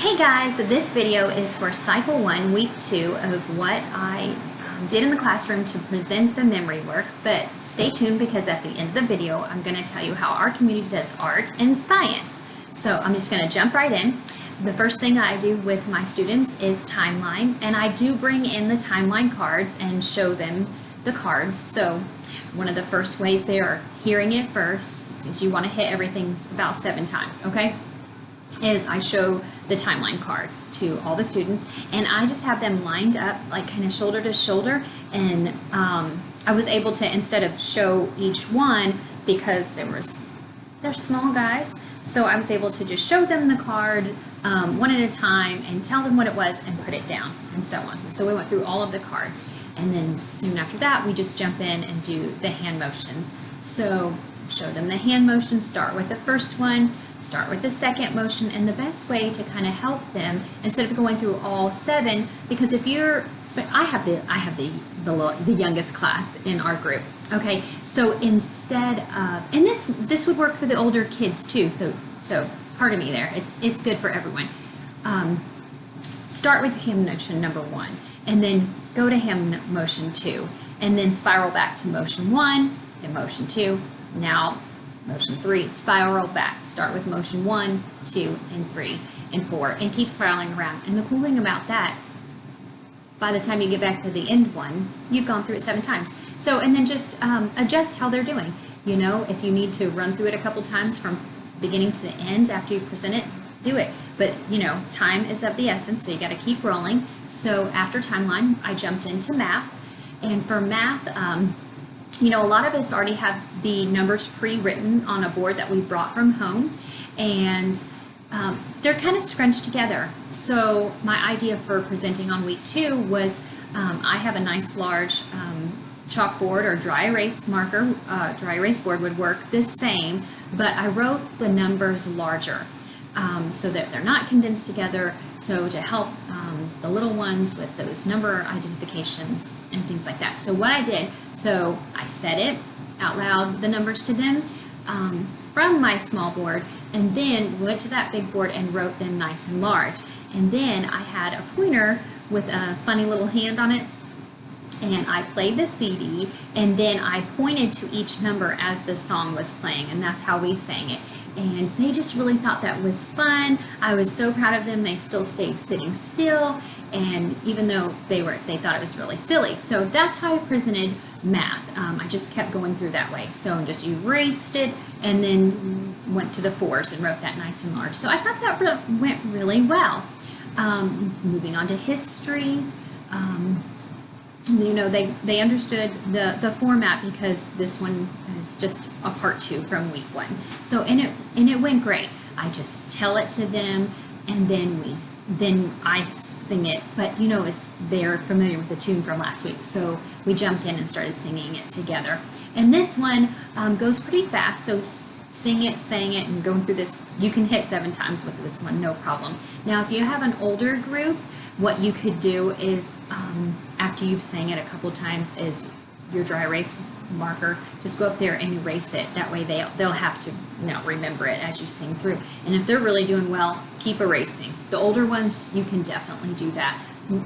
Hey guys, this video is for Cycle 1, Week 2 of what I did in the classroom to present the memory work, but stay tuned because at the end of the video I'm going to tell you how our community does art and science. So I'm just going to jump right in. The first thing I do with my students is timeline, and I do bring in the timeline cards and show them the cards. So one of the first ways they are hearing it first, since you want to hit everything about 7 times, okay? Is I show the timeline cards to all the students, and I just have them lined up like kind of shoulder to shoulder, and I was able to, instead of show each one, because they're small guys, so I was able to just show them the card one at a time and tell them what it was and put it down and so on. So we went through all of the cards, and then soon after that we just jump in and do the hand motions. So show them the hand motions, start with the first one, start with the second motion, and the best way to kind of help them, instead of going through all 7, because if you're, I have the youngest class in our group, okay, so instead of, and this would work for the older kids too, so pardon me there, it's good for everyone. Start with hand motion number 1, and then go to hand motion 2, and then spiral back to motion 1 and motion 2. Now motion 3, spiral back. Start with motion 1, 2, and 3, and 4, and keep spiraling around. And the cool thing about that, by the time you get back to the end one, you've gone through it 7 times. So, and then just adjust how they're doing. You know, if you need to run through it a couple times from beginning to the end after you present it, do it. But, you know, time is of the essence, so you got to keep rolling. So after timeline, I jumped into math. And for math, you know, a lot of us already have the numbers pre-written on a board that we brought from home, and they're kind of scrunched together. So my idea for presenting on week 2 was I have a nice large chalkboard or dry erase marker. Dry erase board would work the same, but I wrote the numbers larger so that they're not condensed together, so to help the little ones with those number identifications and things like that. So what I did, so I said it out loud, the numbers to them from my small board, and then went to that big board and wrote them nice and large. And then I had a pointer with a funny little hand on it, and I played the CD, and then I pointed to each number as the song was playing, and that's how we sang it. And they just really thought that was fun. I was so proud of them. They still stayed sitting still, and even though they thought it was really silly. So that's how I presented math. I just kept going through that way. So just erased it and then went to the 4s and wrote that nice and large. So I thought that went really well. Moving on to history. You know, they understood the format, because this one is just a part 2 from week 1. So and it went great. I just tell it to them, and then I sing it. But you know, they're familiar with the tune from last week, so we jumped in and started singing it together. And this one goes pretty fast, so sing it, sang it, and going through this, you can hit 7 times with this one, no problem. Now, if you have an older group, what you could do is, after you've sang it a couple times, is your dry erase marker, just go up there and erase it. That way they'll have to now remember it as you sing through. And if they're really doing well, keep erasing. The older ones, you can definitely do that.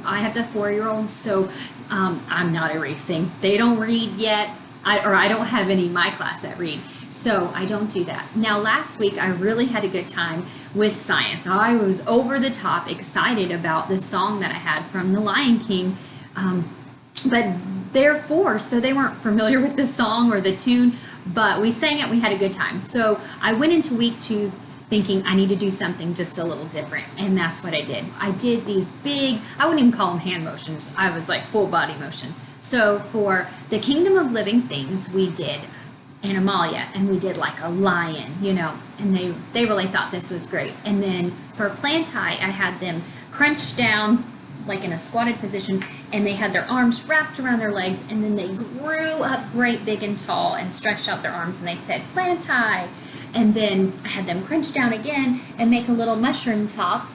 I have the 4-year-olds, so I'm not erasing. They don't read yet, I don't have any in my class that read. So I don't do that. Now, last week I really had a good time with science. I was over the top excited about the song that I had from The Lion King, but they're 4, so they weren't familiar with the song or the tune, but we sang it, we had a good time. So I went into week 2 thinking I need to do something just a little different, and that's what I did. I did these big, I wouldn't even call them hand motions, I was like full body motion. So for the Kingdom of Living Things, we did Animalia, and we did like a lion, you know, and they really thought this was great. And then for Planti, I had them crunch down like in a squatted position, and they had their arms wrapped around their legs, and then they grew up great big and tall and stretched out their arms, and they said Planti. And then I had them crunch down again and make a little mushroom top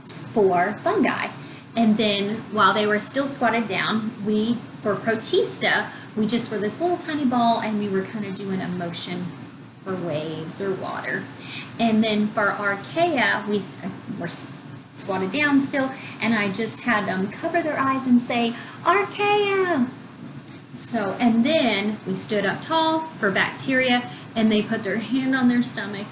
for fungi. And then while they were still squatted down, for Protista, we just were this little tiny ball, and we were kind of doing a motion for waves or water. And then for Archaea, we're squatted down still, and I just had them cover their eyes and say, Archaea. So, and then we stood up tall for bacteria, and they put their hand on their stomach,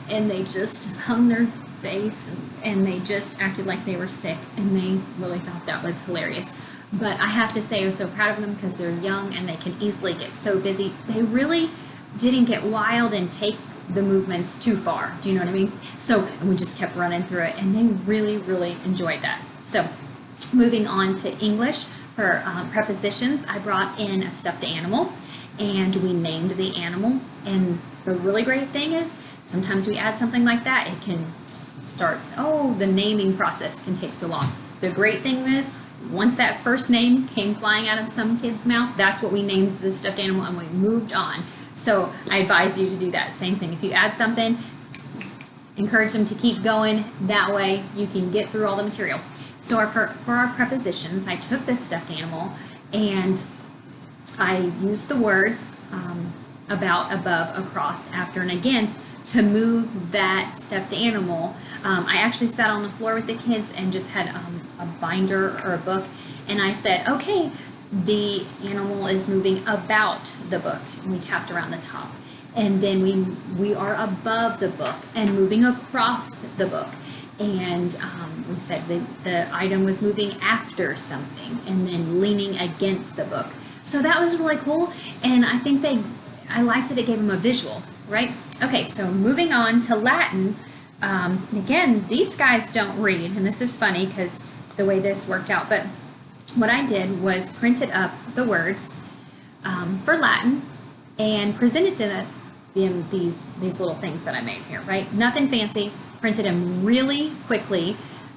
and they just hung their face, and they just acted like they were sick, and they really thought that was hilarious. But I have to say, I was so proud of them because they're young and they can easily get so busy. They really didn't get wild and take the movements too far. Do you know what I mean? So, and we just kept running through it, and they really, really enjoyed that. So, moving on to English for prepositions, I brought in a stuffed animal, and we named the animal. And the really great thing is, sometimes we add something like that, it can start, oh, the naming process can take so long. The great thing is, once that first name came flying out of some kid's mouth, that's what we named the stuffed animal, and we moved on. So I advise you to do that same thing. If you add something, encourage them to keep going. That way you can get through all the material. So for our prepositions, I took this stuffed animal and I used the words about, above, across, after, and against to move that stuffed animal. I actually sat on the floor with the kids and just had a binder or a book, and I said, okay, the animal is moving about the book, and we tapped around the top. And then we are above the book and moving across the book. And we said the item was moving after something and then leaning against the book. So that was really cool, and I think I liked that it gave them a visual, right? Okay, so moving on to Latin. Again, these guys don't read, and this is funny because the way this worked out, but what I did was printed up the words for Latin and presented to them these little things that I made here, right? Nothing fancy, printed them really quickly.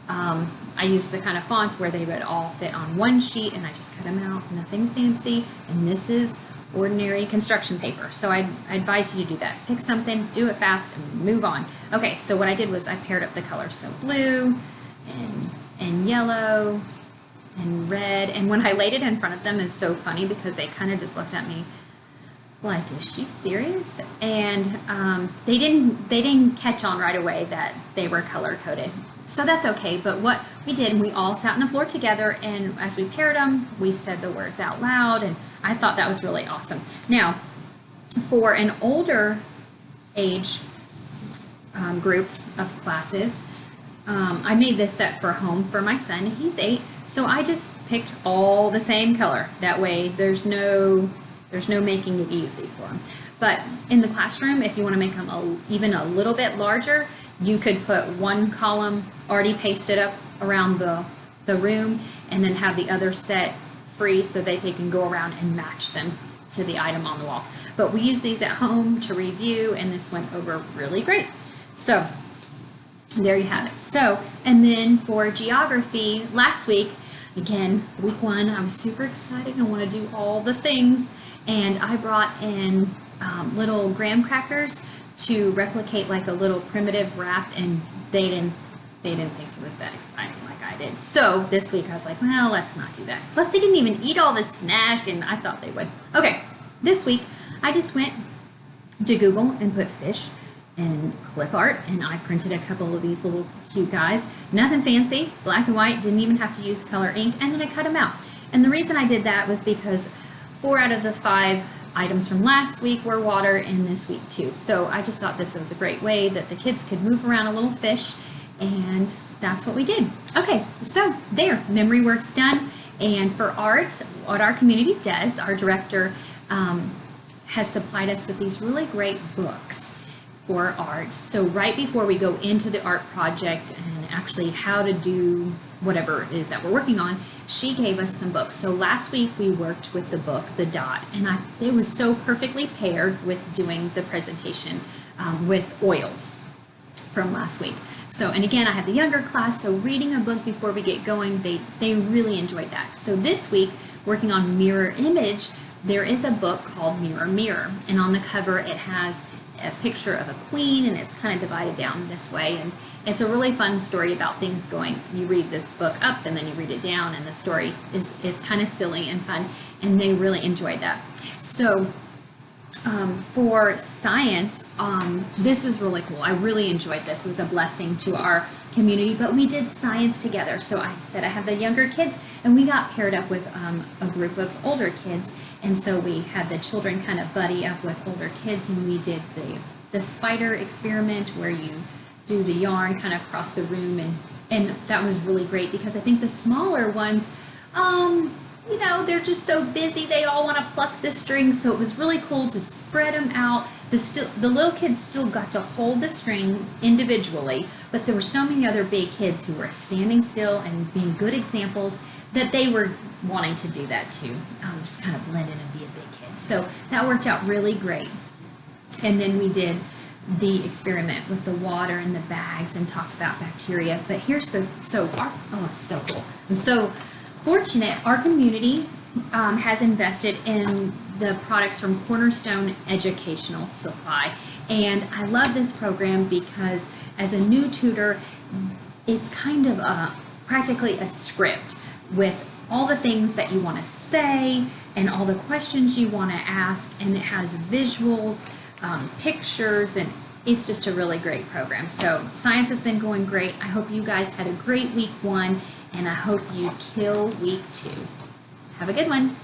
I used the kind of font where they would all fit on one sheet, and I just cut them out, nothing fancy, and this is ordinary construction paper. So I advise you to do that. Pick something, do it fast, and move on. Okay, so what I did was I paired up the colors. So blue and yellow and red. And when I laid it in front of them, is so funny because they kind of just looked at me like, is she serious? And they didn't catch on right away that they were color coded. So that's okay, but what we did, we all sat on the floor together, and as we paired them, we said the words out loud, and I thought that was really awesome. Now, for an older age group of classes, I made this set for home for my son. He's 8, so I just picked all the same color. That way, there's no making it easy for him. But in the classroom, if you want to make them even a little bit larger, you could put one column already pasted up around the room, and then have the other set free so that they can go around and match them to the item on the wall. But we use these at home to review, and this went over really great. So there you have it. So, and then for geography, last week, again, week 1, I was super excited and want to do all the things, and I brought in little graham crackers to replicate like a little primitive raft, and they didn't think it was that exciting like I did. So this week I was like, well, let's not do that. Plus they didn't even eat all the snack, and I thought they would. Okay, this week I just went to Google and put fish and clip art, and I printed a couple of these little cute guys. Nothing fancy, black and white, didn't even have to use color ink, and then I cut them out. And the reason I did that was because 4 out of the 5 items from last week were water, and this week too. So I just thought this was a great way that the kids could move around a little fish, and that's what we did. Okay, so there, memory work's done. And for art, what our community does, our director has supplied us with these really great books for art. So right before we go into the art project and actually how to do whatever it is that we're working on, she gave us some books. So last week we worked with the book, The Dot, and it was so perfectly paired with doing the presentation with oils from last week. So, and again, I have the younger class, so reading a book before we get going, they really enjoyed that. So this week, working on mirror image, there is a book called Mirror Mirror, and on the cover it has a picture of a queen, and it's kind of divided down this way, and it's a really fun story about things going. You read this book up and then you read it down, and the story is kind of silly and fun, and they really enjoyed that. So for science, this was really cool. I really enjoyed this. It was a blessing to our community, but we did science together. So I said I have the younger kids, and we got paired up with a group of older kids. And so we had the children kind of buddy up with older kids, and we did the spider experiment where you do the yarn kind of across the room, and that was really great because I think the smaller ones, you know, they're just so busy. They all want to pluck the string. So it was really cool to spread them out. The little kids still got to hold the string individually, but there were so many other big kids who were standing still and being good examples that they were wanting to do that too. Just kind of blend in and be a big kid. So that worked out really great. And then we did the experiment with the water and the bags and talked about bacteria. But here's the, it's so cool. I'm so fortunate. Our community has invested in the products from Cornerstone Educational Supply. And I love this program because as a new tutor, it's kind of practically a script with all the things that you want to say and all the questions you want to ask, and it has visuals, pictures, and it's just a really great program. So science has been going great. I hope you guys had a great week 1, and I hope you kill week 2. Have a good one.